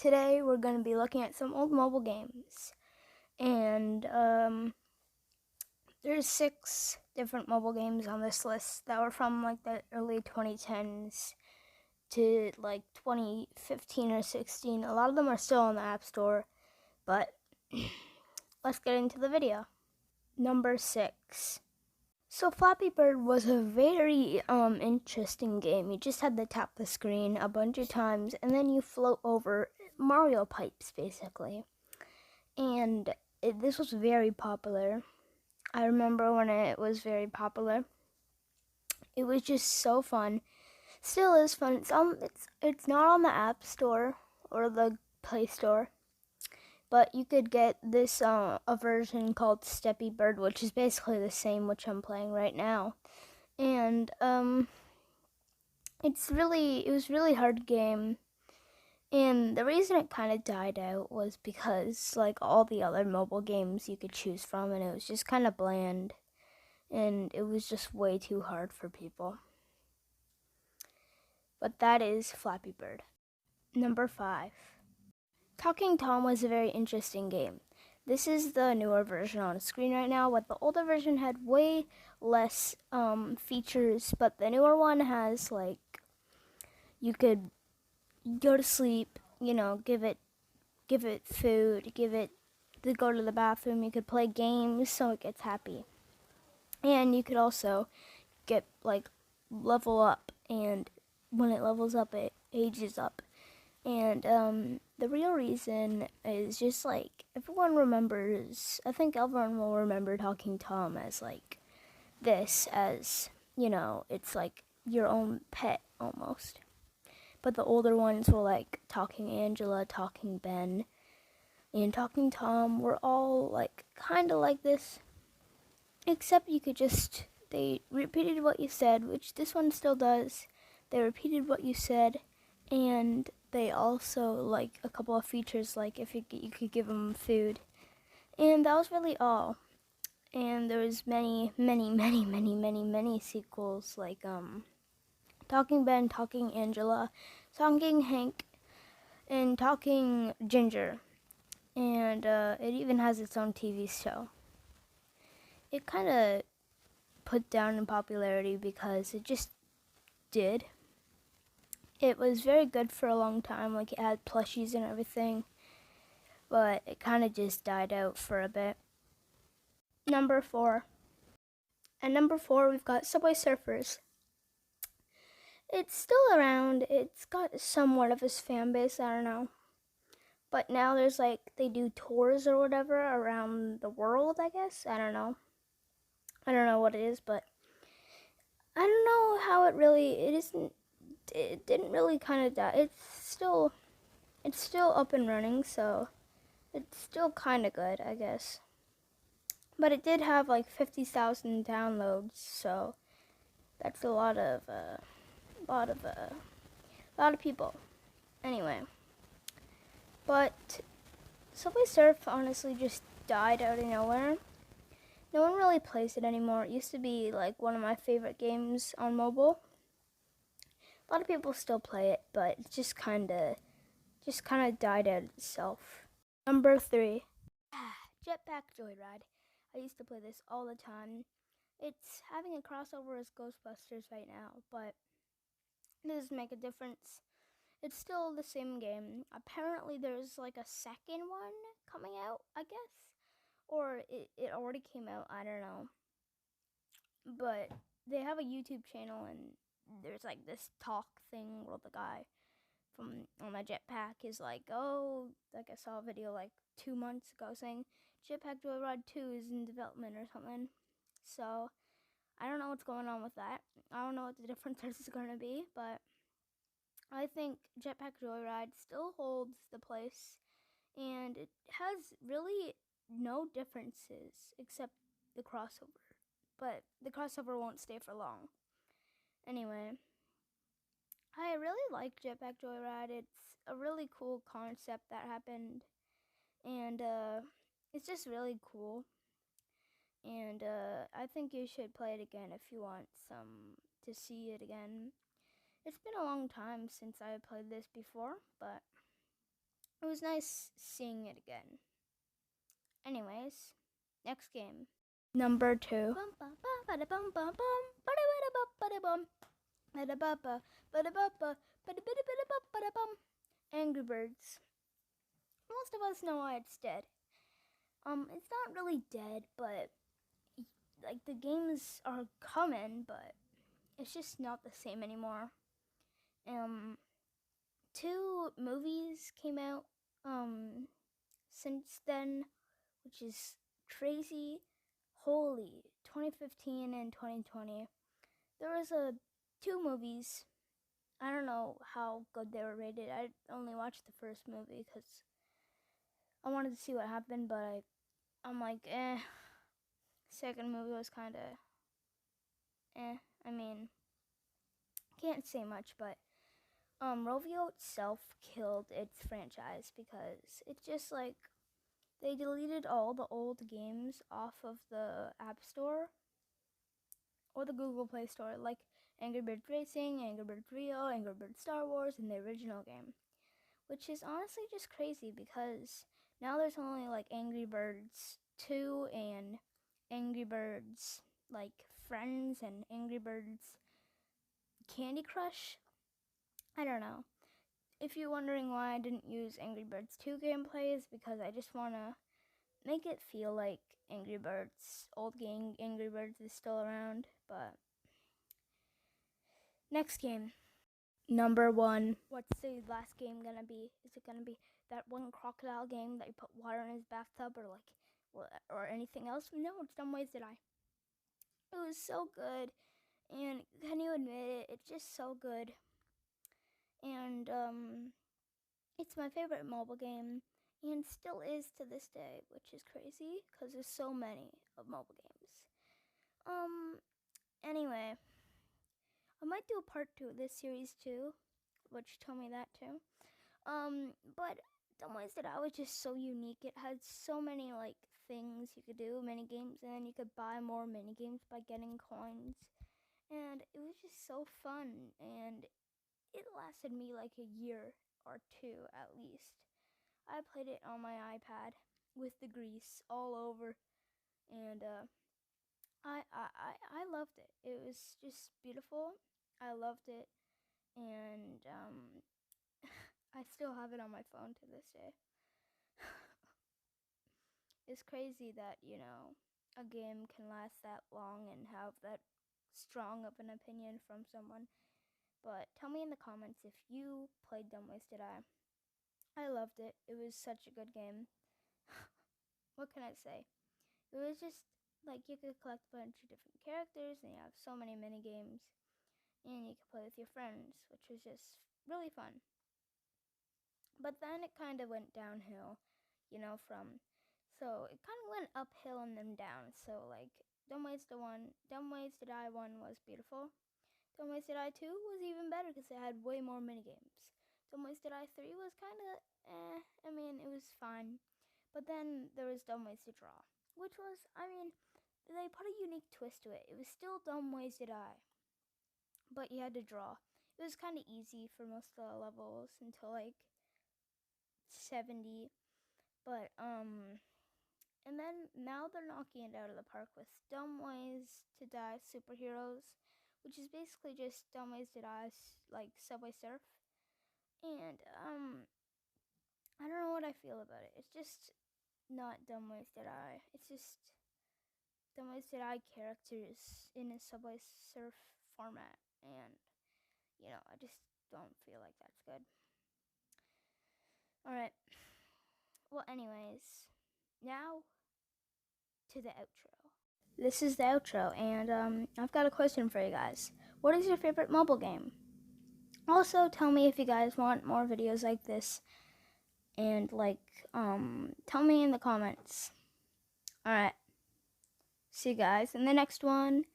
Today we're going to be looking at some old mobile games, and there's 6 different mobile games on this list that were from like the early 2010s to like 2015 or 16. A lot of them are still on the App Store, but let's get into the video. Number 6. So Flappy Bird was a very interesting game. You just had to tap the screen a bunch of times and then you float over Mario pipes basically. And this was very popular. I remember when it was very popular. It was just so fun. Still is fun. It's not on the App Store or the Play Store, but you could get this a version called Flappy Bird, which is basically the same, which I'm playing right now. And it was really hard game. And the reason it kind of died out was because like all the other mobile games you could choose from, and it was just kind of bland, and it was just way too hard for people. But that is Flappy Bird. Number 5. Talking Tom was a very interesting game. This is the newer version on the screen right now, but the older version had way less features, but the newer one has like, you could go to sleep, give it food, give it to go to the bathroom. You could play games so it gets happy, and you could also get like level up, and when it levels up it ages up. And the real reason is just like everyone remembers, I think everyone will remember Talking Tom as like this, as it's like your own pet almost. But the older ones were like Talking Angela, Talking Ben, and Talking Tom were all like kind of like this, except they repeated what you said, which this one still does. They repeated what you said, and they also like a couple of features, like if you could give them food, and that was really all. And there was many sequels, like Talking Ben, Talking Angela, Talking Hank, and Talking Ginger. And it even has its own TV show. It kind of put down in popularity because it just did. It was very good for a long time, like it had plushies and everything, but it kind of just died out for a bit. Number 4. At number 4, we've got Subway Surfers. It's still around. It's got somewhat of its fan base, I don't know. But now there's like, they do tours or whatever around the world, I guess. I don't know what it is, but I don't know how it didn't really kind of die. It's still up and running, so it's still kind of good, I guess. But it did have like 50,000 downloads, so that's a lot of people. Anyway, but Subway Surf honestly just died out of nowhere. No one really plays it anymore. It used to be like one of my favorite games on mobile. A lot of people still play it, but it just kind of died out itself. Number 3. Jetpack Joyride. I used to play this all the time. It's having a crossover as Ghostbusters right now, but it doesn't make a difference. It's still the same game. Apparently there's like a second one coming out, I guess. Or it already came out, I don't know. But they have a YouTube channel, and there's like this talk thing where the guy from on my Jetpack is like, oh, like I saw a video like 2 months ago saying Jetpack Joyride 2 is in development or something. So I don't know what's going on with that. I don't know what the difference is going to be, but I think Jetpack Joyride still holds the place, and it has really no differences except the crossover. But the crossover won't stay for long. Anyway, I really like Jetpack Joyride. It's a really cool concept that happened, and it's just really cool. And I think you should play it again if you want to see it again. It's been a long time since I played this before, but was nice seeing it again. Anyways, next game. Number 2. Angry Birds. Most of us know why it's dead. It's not really dead, but like the games are coming, but it's just not the same anymore. 2 movies came out since then, which is crazy. Holy, 2015 and 2020. There was 2 movies. I don't know how good they were rated. I only watched the first movie because I wanted to see what happened, but I'm like, Second movie was kind of, I mean, can't say much, but Rovio itself killed its franchise because it's just like they deleted all the old games off of the App Store or the Google Play Store, like Angry Birds Racing, Angry Birds Rio, Angry Birds Star Wars, and the original game, which is honestly just crazy because now there's only like Angry Birds 2 and Angry Birds like Friends and Angry Birds Candy Crush. I don't know. If you're wondering why I didn't use Angry Birds 2 gameplay, is because I just want to make it feel like Angry Birds, old game Angry Birds is still around. But next game. Number 1. What's the last game gonna be? Is it gonna be that one crocodile game that you put water in his bathtub or anything else? No, it's Dumb Ways to Die. It was so good. And can you admit it? It's just so good. And it's my favorite mobile game, and still is to this day, which is crazy because there's so many of mobile games. Anyway, I might do a part 2 of this series too, which told me that too. But Dumb Ways That I was just so unique. It had so many like things you could do, mini games, and then you could buy more mini games by getting coins, and it was just so fun. And it lasted me like a year or 2 at least. I played it on my iPad with the grease all over, and I loved it. It was just beautiful. I loved it, and I still have it on my phone to this day. It's crazy that, a game can last that long and have that strong of an opinion from someone. But tell me in the comments if you played Dumb Ways to Die. I loved it. It was such a good game. What can I say? It was just like you could collect a bunch of different characters and you have so many mini games, and you could play with your friends, which was just really fun. But then it kind of went downhill, so it kind of went uphill and then down. So like Dumb Ways to Die 1 was beautiful. Dumb Ways to Die 2 was even better because it had way more mini games. Dumb Ways to Die 3 was kind of it was fine. But then there was Dumb Ways to Draw, which was, they put a unique twist to it. It was still Dumb Ways to Die, but you had to draw. It was kind of easy for most of the levels until like 70. But, and then now they're knocking it out of the park with Dumb Ways to Die Superheroes, which is basically just Dumb Ways to Die, like Subway Surf. And, I don't know what I feel about it. It's just not Dumb Ways to Die. It's just Dumb Ways to Die characters in a Subway Surf format. And, I just don't feel like that's good. Alright. Well, anyways, now to the outro. This is the outro, and I've got a question for you guys. What is your favorite mobile game? Also, tell me if you guys want more videos like this, and tell me in the comments. Alright, see you guys in the next one.